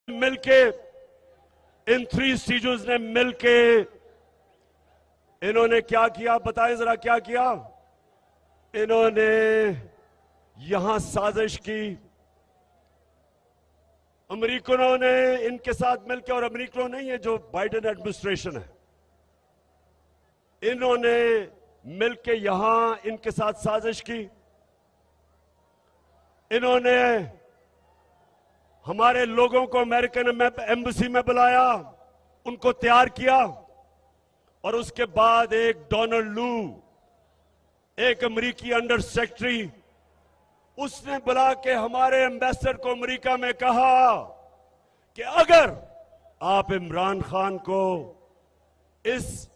मिलके in three सीजोज ने मिलके इन्होंने क्या किया, बताएं जरा क्या किया। इन्होंने यहां साजिश की, अमेरिकनों ने इनके साथ मिलकर, और अमेरिकनों नहीं है जो बाइडेन एडमिनिस्ट्रेशन है, इन्होंने मिलके यहां इनके साथ साजिश की। इन्होंने हमारे लोगों को अमेरिकन एम्बेसी में बुलाया, उनको तैयार किया, और उसके बाद एक डोनाल्ड लू, एक अमेरिकी अंडर सेक्रेटरी, उसने बुला के हमारे एम्बेसडर को अमेरिका में कहा कि अगर आप इमरान खान को इस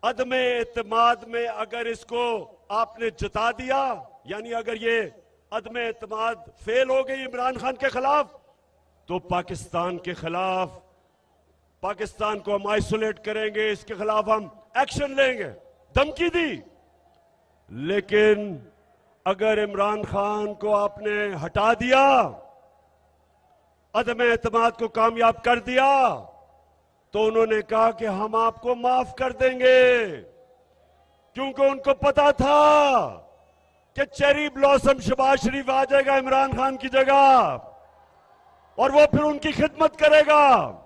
अदमे एतमाद में अगर इसको आपने जता दिया, यानी अगर ये अदमे एतमाद फेल हो गई इमरान खान के खिलाफ, तो पाकिस्तान के खिलाफ, पाकिस्तान को हम आइसोलेट करेंगे, इसके खिलाफ हम एक्शन लेंगे, धमकी दी। लेकिन अगर इमरान खान को आपने हटा दिया, अदमे एतमाद को कामयाब कर दिया, तो उन्होंने कहा कि हम आपको माफ कर देंगे, क्योंकि उनको पता था कि चेरी ब्लॉसम शहबाज शरीफ आ जाएगा इमरान खान की जगह, और वो फिर उनकी खिदमत करेगा,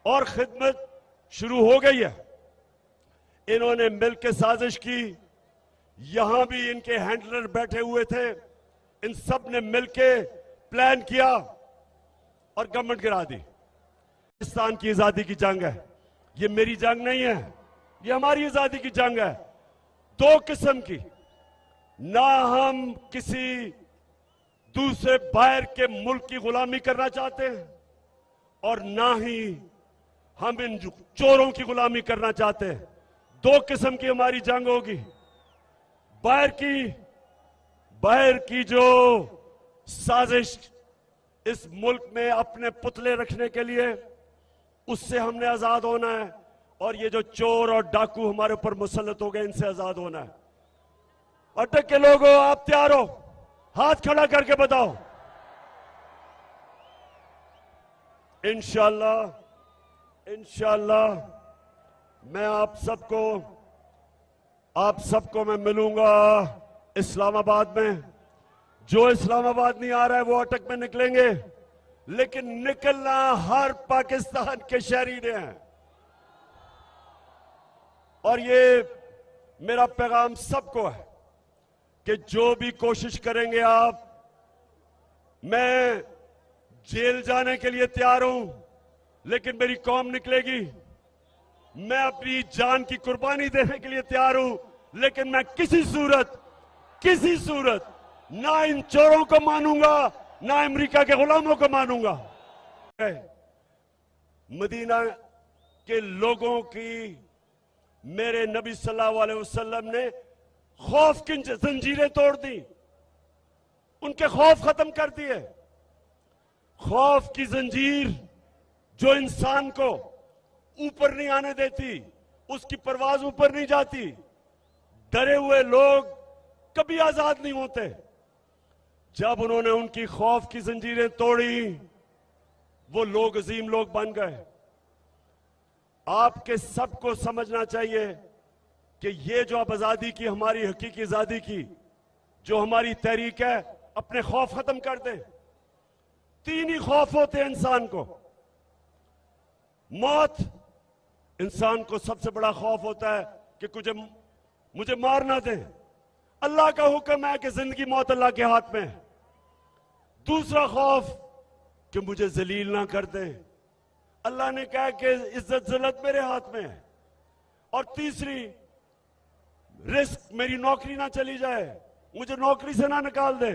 और खिदमत शुरू हो गई है। इन्होंने मिलकर साजिश की, यहां भी इनके हैंडलर बैठे हुए थे, इन सब ने मिलकर प्लान किया और गवर्नमेंट गिरा दी। पाकिस्तान की आजादी की जंग है, ये मेरी जंग नहीं है, ये हमारी आजादी की जंग है। दो किस्म की, ना हम किसी दूसरे बाहर के मुल्क की गुलामी करना चाहते हैं, और ना ही हम इन चोरों की गुलामी करना चाहते हैं। दो किस्म की हमारी जंग होगी। बाहर की जो साजिश इस मुल्क में अपने पुतले रखने के लिए, उससे हमने आजाद होना है, और ये जो चोर और डाकू हमारे ऊपर मुसल्लत हो गए, इनसे आजाद होना है। अटक के लोगों, आप तैयार हो? हाथ खड़ा करके बताओ। इंशाल्लाह मैं आप सबको मैं मिलूंगा इस्लामाबाद में। जो इस्लामाबाद नहीं आ रहा है वो अटक में निकलेंगे, लेकिन निकलना हर पाकिस्तान के शहरी ने है। और ये मेरा पैगाम सबको है कि जो भी कोशिश करेंगे आप, मैं जेल जाने के लिए तैयार हूं, लेकिन मेरी कौम निकलेगी। मैं अपनी जान की कुर्बानी देने के लिए तैयार हूं, लेकिन मैं किसी सूरत ना इन चोरों को मानूंगा, ना अमेरिका के गुलामों को मानूंगा। मदीना के लोगों की मेरे नबी सल्लल्लाहु अलैहि वसल्लम ने खौफ की जंजीरें तोड़ दी, उनके खौफ खत्म कर दिए। खौफ की जंजीर जो इंसान को ऊपर नहीं आने देती, उसकी परवाज ऊपर नहीं जाती। डरे हुए लोग कभी आजाद नहीं होते। जब उन्होंने उनकी खौफ की जंजीरें तोड़ी, वो लोग अजीम लोग बन गए। आपके सबको समझना चाहिए कि ये जो आप आजादी की, हमारी हकीकी आजादी की जो हमारी तहरीक है, अपने खौफ खत्म कर दे। तीन ही खौफ होते हैं इंसान को। मौत, इंसान को सबसे बड़ा खौफ होता है कि मुझे मार ना दे। अल्लाह का हुक्म है कि जिंदगी मौत अल्लाह के हाथ में है। दूसरा खौफ कि मुझे जलील ना कर दे, अल्लाह ने कहा कि इज्जत जिल्लत मेरे हाथ में है। और तीसरी, रिस्क, मेरी नौकरी ना चली जाए, मुझे नौकरी से ना निकाल दे,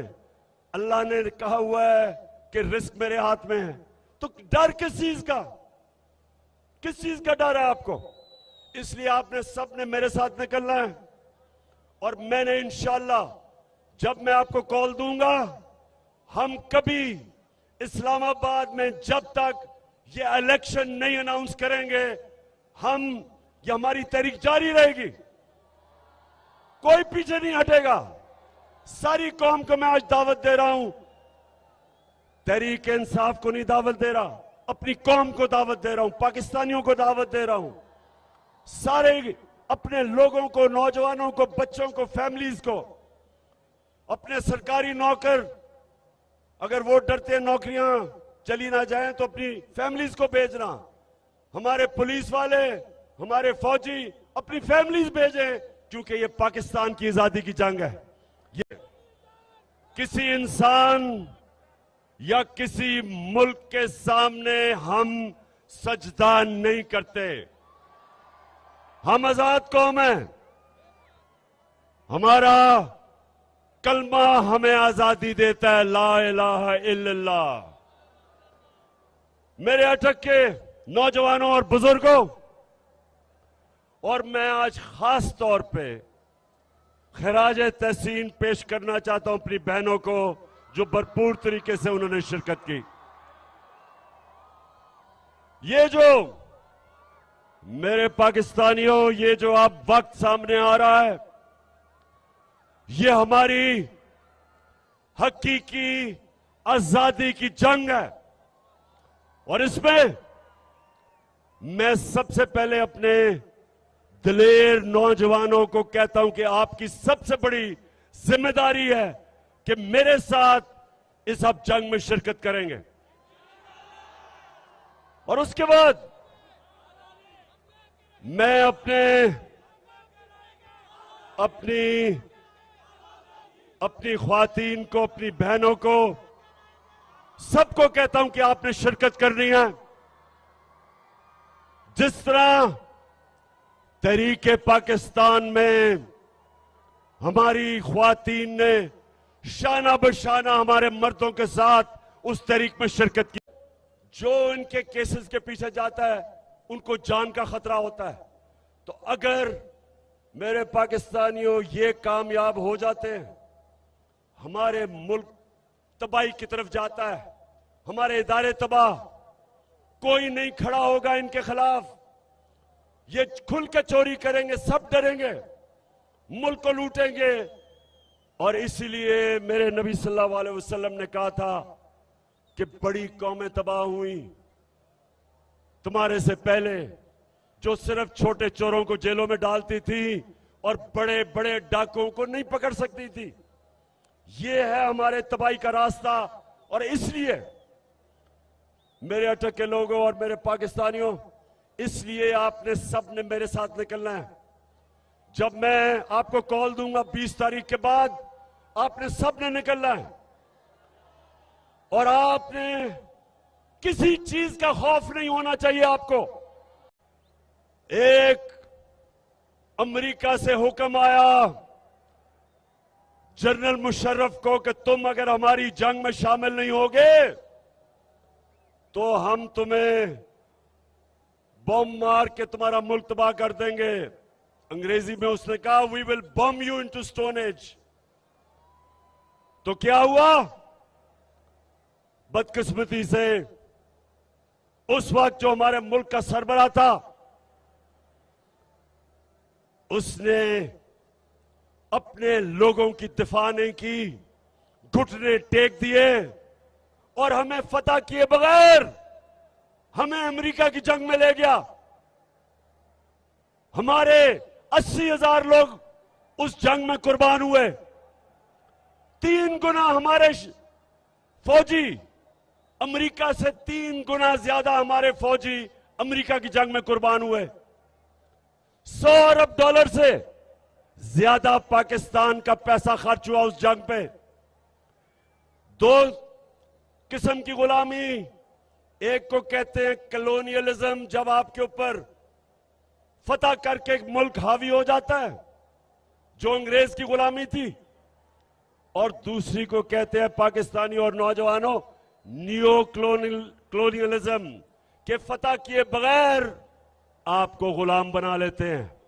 अल्लाह ने कहा हुआ है कि रिस्क मेरे हाथ में है। तो डर किस चीज का डर है आपको? इसलिए आपने सबने मेरे साथ निकलना है। और मैंने इंशाल्लाह, जब मैं आपको कॉल दूंगा, हम कभी इस्लामाबाद में जब तक ये इलेक्शन नहीं अनाउंस करेंगे, ये हमारी तहरीक जारी रहेगी, कोई पीछे नहीं हटेगा। सारी कौम को मैं आज दावत दे रहा हूं तहरीक इंसाफ को नहीं दावत दे रहा, अपनी कौम को दावत दे रहा हूं, पाकिस्तानियों को दावत दे रहा हूं, सारे अपने लोगों को, नौजवानों को, बच्चों को, फैमिलीज को, अपने सरकारी नौकर, अगर वो डरते हैं नौकरियां चली ना जाएं तो अपनी फैमिलीज को भेजना, हमारे पुलिस वाले, हमारे फौजी अपनी फैमिलीज भेजें, क्योंकि ये पाकिस्तान की आजादी की जंग है। ये किसी इंसान या किसी मुल्क के सामने हम सजदा नहीं करते। हम आजाद कौम हैं, हमारा कलमा हमें आजादी देता है, ला इलाहा इल्लल्लाह। मेरे अटक के नौजवानों और बुजुर्गों, और मैं आज खास तौर पे खराज तहसीन पेश करना चाहता हूं अपनी बहनों को, जो भरपूर तरीके से उन्होंने शिरकत की। ये जो मेरे पाकिस्तानियों, ये जो अब वक्त सामने आ रहा है, ये हमारी हकीकी आजादी की जंग है। और इसमें मैं सबसे पहले अपने दिलेर नौजवानों को कहता हूं कि आपकी सबसे बड़ी जिम्मेदारी है कि मेरे साथ इस अब जंग में शिरकत करेंगे। और उसके बाद मैं अपनी ख्वातीन को, अपनी बहनों को, सबको कहता हूं कि आपने शिरकत करनी है। जिस तरह तहरीके पाकिस्तान में हमारी ख्वातीन ने शाना बशाना हमारे मर्दों के साथ उस तहरीक में शिरकत की, जो इनके केसेस के पीछे जाता है उनको जान का खतरा होता है। तो अगर मेरे पाकिस्तानियों ये कामयाब हो जाते हैं, हमारे मुल्क तबाही की तरफ जाता है, हमारे इदारे तबाह, कोई नहीं खड़ा होगा इनके खिलाफ, ये खुल के चोरी करेंगे, सब डरेंगे, मुल्क को लूटेंगे। और इसीलिए मेरे नबी सल्लल्लाहु अलैहि वसल्लम ने कहा था कि बड़ी कौमें तबाह हुई तुम्हारे से पहले, जो सिर्फ छोटे चोरों को जेलों में डालती थी और बड़े बड़े डाकुओं को नहीं पकड़ सकती थी। ये है हमारे तबाही का रास्ता। और इसलिए मेरे अटक के लोगों और मेरे पाकिस्तानियों, इसलिए आपने सबने मेरे साथ निकलना है। जब मैं आपको कॉल दूंगा 20 तारीख के बाद, आपने सबने निकलना है। और आपने किसी चीज का खौफ नहीं होना चाहिए आपको। एक अमेरिका से हुक्म आया जनरल मुशर्रफ को कि तुम अगर हमारी जंग में शामिल नहीं होगे तो हम तुम्हें बम मार के तुम्हारा मुल्क तबाह कर देंगे। अंग्रेजी में उसने कहा, we will bomb you into stone age. तो क्या हुआ? बदकिस्मती से उस वक्त जो हमारे मुल्क का सरबराह था, उसने अपने लोगों की दिफा नहीं की, घुटने टेक दिए और हमें फतह किए बगैर हमें अमेरिका की जंग में ले गया। हमारे 80,000 लोग उस जंग में कुर्बान हुए। 3 गुना हमारे फौजी, अमेरिका से 3 गुना ज्यादा हमारे फौजी अमेरिका की जंग में कुर्बान हुए। $100 अरब से ज्यादा पाकिस्तान का पैसा खर्च हुआ उस जंग पे। 2 किस्म की गुलामी, एक को कहते हैं कॉलोनियलिज्म, जब आपके ऊपर फतह करके एक मुल्क हावी हो जाता है, जो अंग्रेज की गुलामी थी। और दूसरी को कहते हैं पाकिस्तानी और नौजवानों नियो कॉलोनियलिज्म, के फतह किए बगैर आपको गुलाम बना लेते हैं।